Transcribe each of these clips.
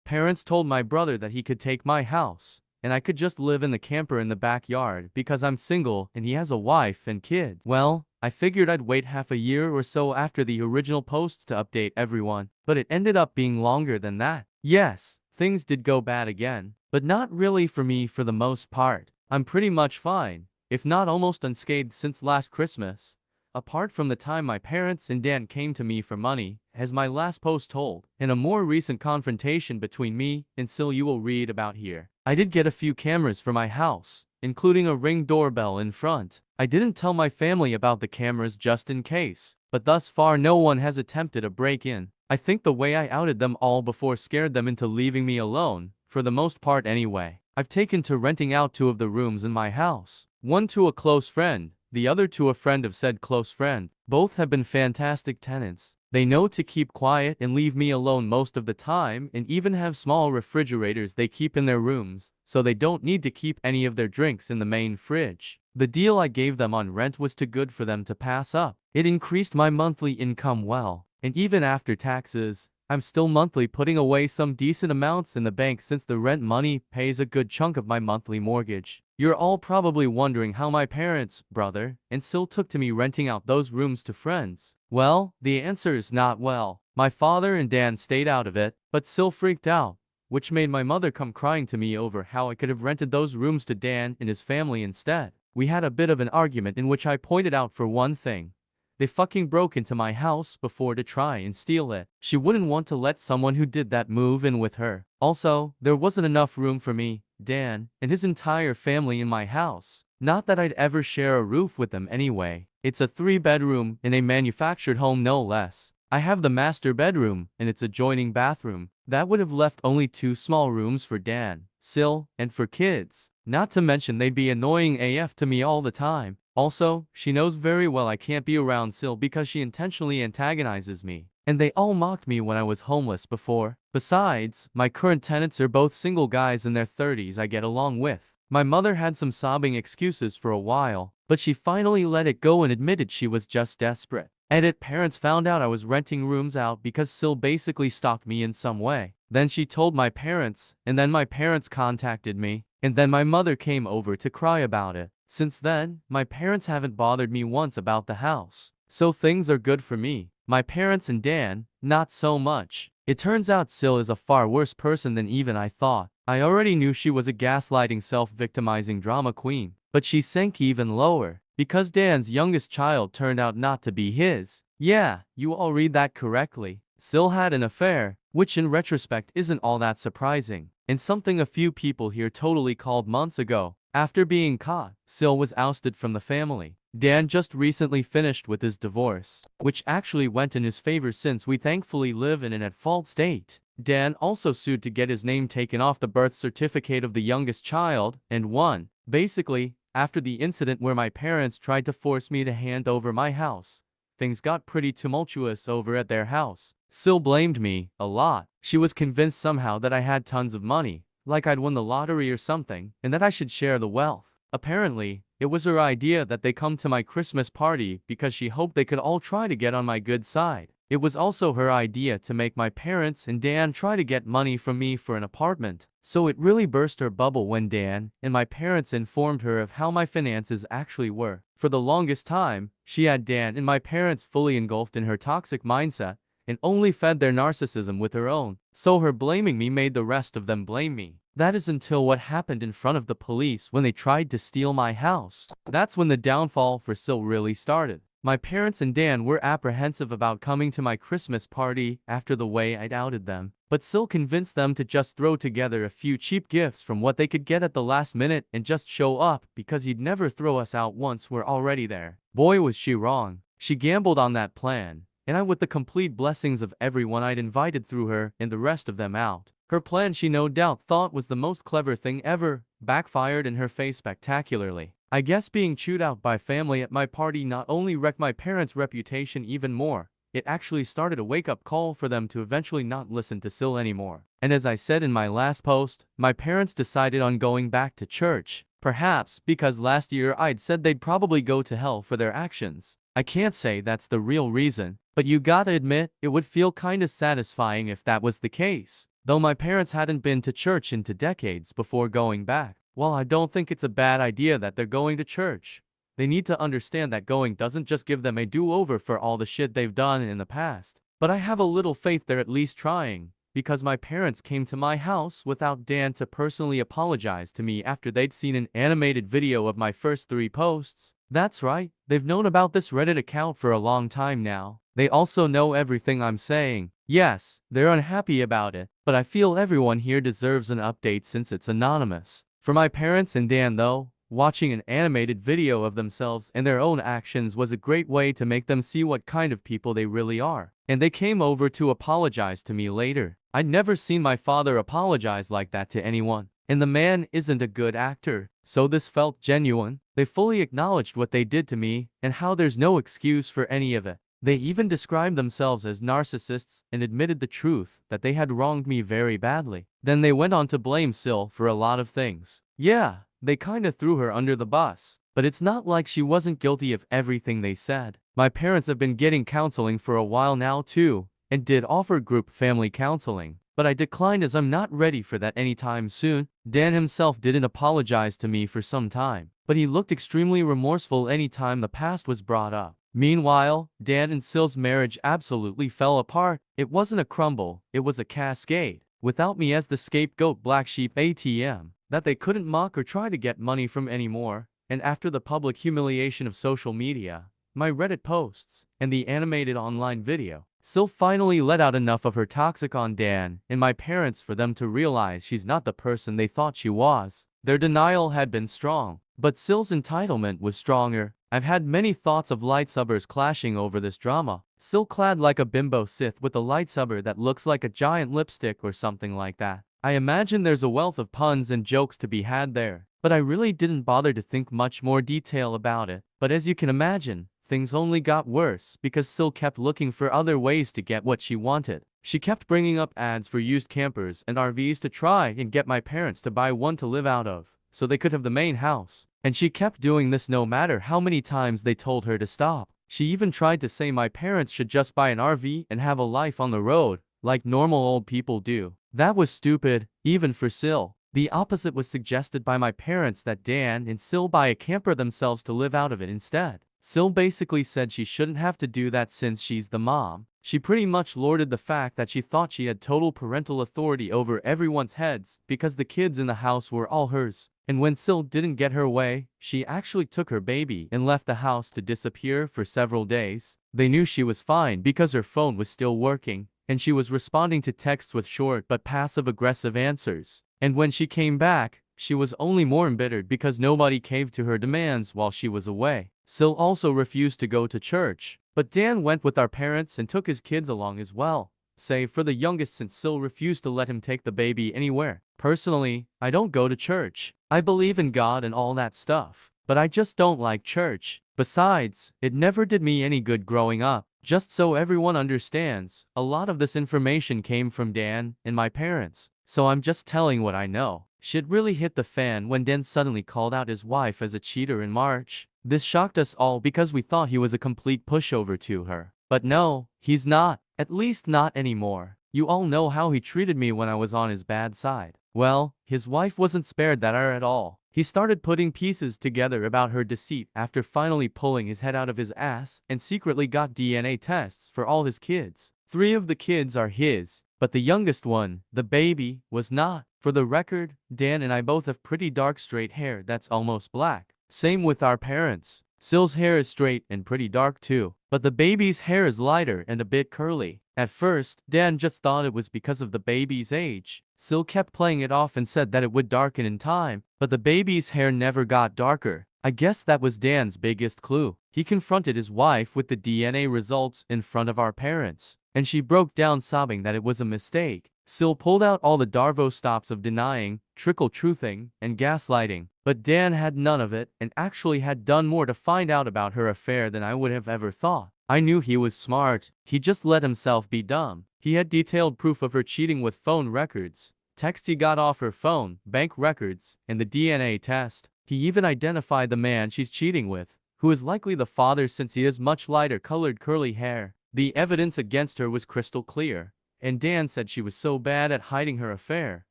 Parents told my brother that he could take my house, and I could just live in the camper in the backyard because I'm single and he has a wife and kids. Well, I figured I'd wait half a year or so after the original posts to update everyone, but it ended up being longer than that. Yes, things did go bad again, but not really for me for the most part. I'm pretty much fine, if not almost unscathed since last Christmas. Apart from the time my parents and Dan came to me for money, as my last post told, in a more recent confrontation between me and Sil you will read about here. I did get a few cameras for my house, including a Ring doorbell in front. I didn't tell my family about the cameras just in case, but thus far no one has attempted a break-in. I think the way I outed them all before scared them into leaving me alone, for the most part anyway. I've taken to renting out 2 of the rooms in my house, one to a close friend, the other to a friend of said close friend. Both have been fantastic tenants. They know to keep quiet and leave me alone most of the time, and even have small refrigerators they keep in their rooms, so they don't need to keep any of their drinks in the main fridge. The deal I gave them on rent was too good for them to pass up. It increased my monthly income well, and even after taxes, I'm still monthly putting away some decent amounts in the bank since the rent money pays a good chunk of my monthly mortgage. You're all probably wondering how my parents, brother, and Sil took to me renting out those rooms to friends. Well, the answer is not well. My father and Dan stayed out of it, but Sil freaked out, which made my mother come crying to me over how I could have rented those rooms to Dan and his family instead. We had a bit of an argument in which I pointed out for one thing, they fucking broke into my house before to try and steal it. She wouldn't want to let someone who did that move in with her. Also, there wasn't enough room for me, Dan, and his entire family in my house. Not that I'd ever share a roof with them anyway. It's a 3-bedroom in a manufactured home no less. I have the master bedroom and its adjoining bathroom. That would have left only 2 small rooms for Dan, Sil, and for kids. Not to mention they'd be annoying AF to me all the time. Also, she knows very well I can't be around Sil because she intentionally antagonizes me. And they all mocked me when I was homeless before. Besides, my current tenants are both single guys in their 30s I get along with. My mother had some sobbing excuses for a while, but she finally let it go and admitted she was just desperate. Edit parents found out I was renting rooms out because Sil basically stalked me in some way. Then she told my parents, and then my parents contacted me, and then my mother came over to cry about it. Since then, my parents haven't bothered me once about the house. So things are good for me. My parents and Dan, not so much. It turns out Sil is a far worse person than even I thought. I already knew she was a gaslighting self-victimizing drama queen, but she sank even lower, because Dan's youngest child turned out not to be his. Yeah, you all read that correctly. Sil had an affair, which in retrospect isn't all that surprising, and something a few people here totally called months ago. After being caught, Sil was ousted from the family. Dan just recently finished with his divorce, which actually went in his favor since we thankfully live in an at-fault state. Dan also sued to get his name taken off the birth certificate of the youngest child, and won. Basically, after the incident where my parents tried to force me to hand over my house, things got pretty tumultuous over at their house. Sil blamed me, a lot. She was convinced somehow that I had tons of money, like I'd won the lottery or something, and that I should share the wealth. Apparently, it was her idea that they come to my Christmas party because she hoped they could all try to get on my good side. It was also her idea to make my parents and Dan try to get money from me for an apartment. So it really burst her bubble when Dan and my parents informed her of how my finances actually were. For the longest time, she had Dan and my parents fully engulfed in her toxic mindset, and only fed their narcissism with her own. So her blaming me made the rest of them blame me. That is until what happened in front of the police when they tried to steal my house. That's when the downfall for Sil really started. My parents and Dan were apprehensive about coming to my Christmas party after the way I'd outed them, but Sil convinced them to just throw together a few cheap gifts from what they could get at the last minute and just show up because he'd never throw us out once we're already there. Boy was she wrong. She gambled on that plan, and I with the complete blessings of everyone I'd invited threw her and the rest of them out. Her plan she no doubt thought was the most clever thing ever, backfired in her face spectacularly. I guess being chewed out by family at my party not only wrecked my parents' reputation even more, it actually started a wake-up call for them to eventually not listen to Sil anymore. And as I said in my last post, my parents decided on going back to church. Perhaps because last year I'd said they'd probably go to hell for their actions. I can't say that's the real reason, but you gotta admit, it would feel kinda satisfying if that was the case. though my parents hadn't been to church into decades before going back. While I don't think it's a bad idea that they're going to church, they need to understand that going doesn't just give them a do-over for all the shit they've done in the past. But I have a little faith they're at least trying, because my parents came to my house without Dan to personally apologize to me after they'd seen an animated video of my first 3 posts. That's right, they've known about this Reddit account for a long time now. They also know everything I'm saying. Yes, they're unhappy about it, but I feel everyone here deserves an update since it's anonymous. For my parents and Dan though, watching an animated video of themselves and their own actions was a great way to make them see what kind of people they really are. And they came over to apologize to me later. I'd never seen my father apologize like that to anyone. And the man isn't a good actor, so this felt genuine. They fully acknowledged what they did to me and how there's no excuse for any of it. They even described themselves as narcissists and admitted the truth that they had wronged me very badly. Then they went on to blame Sil for a lot of things. Yeah, they kinda threw her under the bus. But it's not like she wasn't guilty of everything they said. My parents have been getting counseling for a while now too, and did offer group family counseling. But I declined as I'm not ready for that anytime soon. Dan himself didn't apologize to me for some time, but he looked extremely remorseful anytime the past was brought up. Meanwhile, Dan and Sil's marriage absolutely fell apart. It wasn't a crumble, it was a cascade. Without me as the scapegoat black sheep ATM, that they couldn't mock or try to get money from anymore, and after the public humiliation of social media, my Reddit posts, and the animated online video, Sil finally let out enough of her toxic on Dan and my parents for them to realize she's not the person they thought she was. Their denial had been strong, but Sil's entitlement was stronger. I've had many thoughts of lightsubbers clashing over this drama. Sil clad like a bimbo Sith with a lightsaber that looks like a giant lipstick or something like that. I imagine there's a wealth of puns and jokes to be had there, but I really didn't bother to think much more detail about it. But as you can imagine, things only got worse because Sil kept looking for other ways to get what she wanted. She kept bringing up ads for used campers and RVs to try and get my parents to buy one to live out of, so they could have the main house. And she kept doing this no matter how many times they told her to stop. She even tried to say my parents should just buy an RV and have a life on the road, like normal old people do. That was stupid, even for Sil. The opposite was suggested by my parents, that Dan and Sil buy a camper themselves to live out of it instead. Sil basically said she shouldn't have to do that since she's the mom. She pretty much lorded the fact that she thought she had total parental authority over everyone's heads because the kids in the house were all hers. And when Sil didn't get her way, she actually took her baby and left the house to disappear for several days. They knew she was fine because her phone was still working, and she was responding to texts with short but passive-aggressive answers. And when she came back, she was only more embittered because nobody caved to her demands while she was away. Sil also refused to go to church, but Dan went with our parents and took his kids along as well, save for the youngest since Sil refused to let him take the baby anywhere. Personally, I don't go to church. I believe in God and all that stuff, but I just don't like church. Besides, it never did me any good growing up. Just so everyone understands, a lot of this information came from Dan and my parents, so I'm just telling what I know. Shit really hit the fan when Dan suddenly called out his wife as a cheater in March. This shocked us all because we thought he was a complete pushover to her. But no, he's not. At least not anymore. You all know how he treated me when I was on his bad side. Well, his wife wasn't spared that at all. He started putting pieces together about her deceit after finally pulling his head out of his ass and secretly got DNA tests for all his kids. 3 of the kids are his, but the youngest one, the baby, was not. For the record, Dan and I both have pretty dark straight hair that's almost black. Same with our parents. Sil's hair is straight and pretty dark too, but the baby's hair is lighter and a bit curly. At first, Dan just thought it was because of the baby's age. Sil kept playing it off and said that it would darken in time, but the baby's hair never got darker. I guess that was Dan's biggest clue. He confronted his wife with the DNA results in front of our parents, and she broke down sobbing that it was a mistake. Sil pulled out all the Darvo stops of denying, trickle-truthing, and gaslighting, but Dan had none of it and actually had done more to find out about her affair than I would have ever thought. I knew he was smart. He just let himself be dumb. He had detailed proof of her cheating with phone records, texts he got off her phone, bank records, and the DNA test. He even identified the man she's cheating with, who is likely the father since he has much lighter colored curly hair. The evidence against her was crystal clear. And Dan said she was so bad at hiding her affair,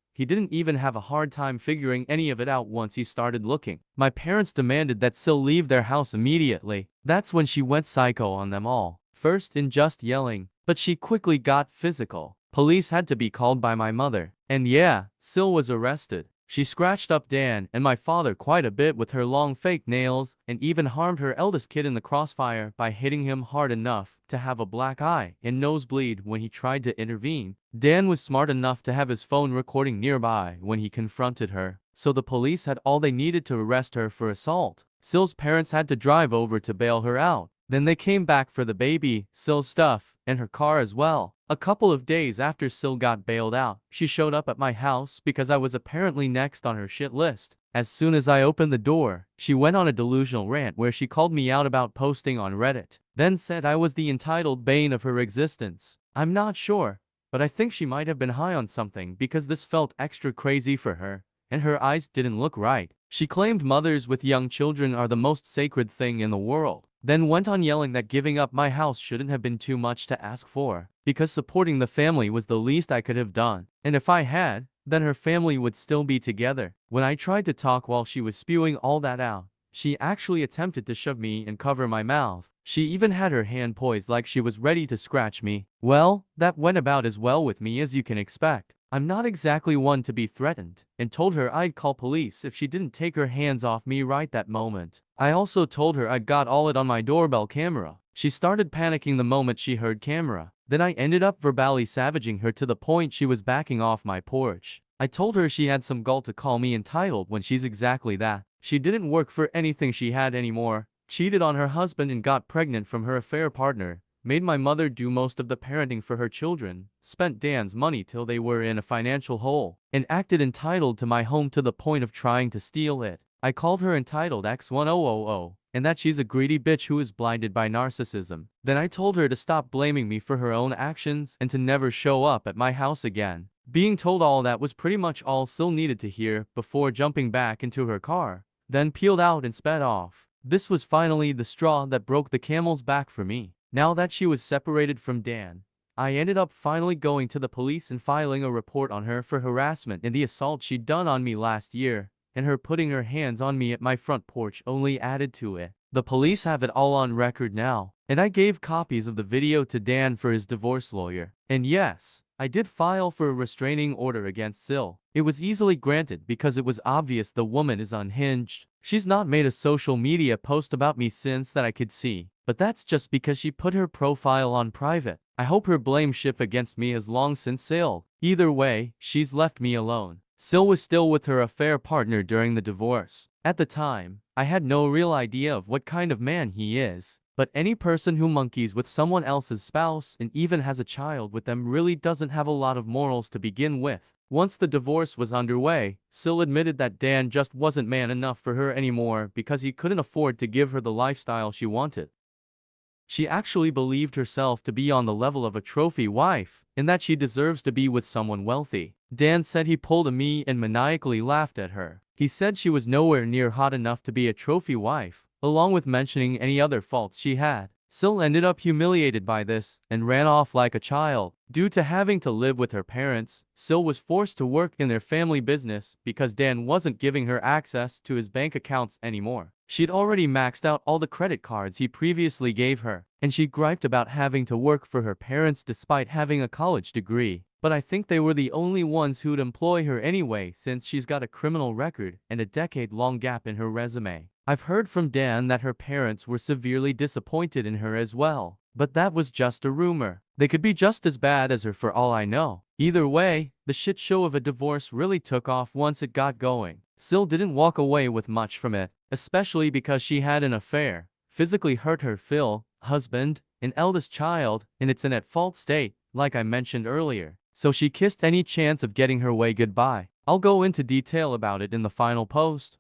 he didn't even have a hard time figuring any of it out once he started looking. My parents demanded that Sil leave their house immediately. That's when she went psycho on them all. First in just yelling, but she quickly got physical. Police had to be called by my mother. And yeah, Sil was arrested. She scratched up Dan and my father quite a bit with her long fake nails and even harmed her eldest kid in the crossfire by hitting him hard enough to have a black eye and nosebleed when he tried to intervene. Dan was smart enough to have his phone recording nearby when he confronted her, so the police had all they needed to arrest her for assault. Sil's parents had to drive over to bail her out. Then they came back for the baby, Sil's stuff, and her car as well. A couple of days after Sil got bailed out, she showed up at my house because I was apparently next on her shit list. As soon as I opened the door, she went on a delusional rant where she called me out about posting on Reddit, then said I was the entitled bane of her existence. I'm not sure, but I think she might have been high on something because this felt extra crazy for her, and her eyes didn't look right. She claimed mothers with young children are the most sacred thing in the world, then went on yelling that giving up my house shouldn't have been too much to ask for, because supporting the family was the least I could have done, and if I had, then her family would still be together. When I tried to talk while she was spewing all that out, she actually attempted to shove me and cover my mouth. She even had her hand poised like she was ready to scratch me. Well, that went about as well with me as you can expect. I'm not exactly one to be threatened, and told her I'd call police if she didn't take her hands off me right that moment. I also told her I'd got all it on my doorbell camera. She started panicking the moment she heard camera. Then I ended up verbally savaging her to the point she was backing off my porch. I told her she had some gall to call me entitled when she's exactly that. She didn't work for anything she had anymore, cheated on her husband and got pregnant from her affair partner, made my mother do most of the parenting for her children, spent Dan's money till they were in a financial hole, and acted entitled to my home to the point of trying to steal it. I called her entitled X1000, and that she's a greedy bitch who is blinded by narcissism. Then I told her to stop blaming me for her own actions and to never show up at my house again. Being told all that was pretty much all Sil needed to hear before jumping back into her car, then peeled out and sped off. This was finally the straw that broke the camel's back for me. Now that she was separated from Dan, I ended up finally going to the police and filing a report on her for harassment and the assault she'd done on me last year, and her putting her hands on me at my front porch only added to it. The police have it all on record now, and I gave copies of the video to Dan for his divorce lawyer. And yes, I did file for a restraining order against Sil. It was easily granted because it was obvious the woman is unhinged. She's not made a social media post about me since that I could see, but that's just because she put her profile on private. I hope her blame ship against me has long since sailed. Either way, she's left me alone. Sil was still with her affair partner during the divorce. At the time, I had no real idea of what kind of man he is. But any person who monkeys with someone else's spouse and even has a child with them really doesn't have a lot of morals to begin with. Once the divorce was underway, Sil admitted that Dan just wasn't man enough for her anymore because he couldn't afford to give her the lifestyle she wanted. She actually believed herself to be on the level of a trophy wife, and that she deserves to be with someone wealthy. Dan said he pulled a me and maniacally laughed at her. He said she was nowhere near hot enough to be a trophy wife, along with mentioning any other faults she had. Sil ended up humiliated by this and ran off like a child. Due to having to live with her parents, Sil was forced to work in their family business because Dan wasn't giving her access to his bank accounts anymore. She'd already maxed out all the credit cards he previously gave her, and she griped about having to work for her parents despite having a college degree. But I think they were the only ones who'd employ her anyway since she's got a criminal record and a decade-long gap in her resume. I've heard from Dan that her parents were severely disappointed in her as well, but that was just a rumor. They could be just as bad as her for all I know. Either way, the shit show of a divorce really took off once it got going. Sil didn't walk away with much from it, especially because she had an affair, physically hurt her husband, an eldest child, and it's in at fault state, like I mentioned earlier. So she kissed any chance of getting her way goodbye. I'll go into detail about it in the final post.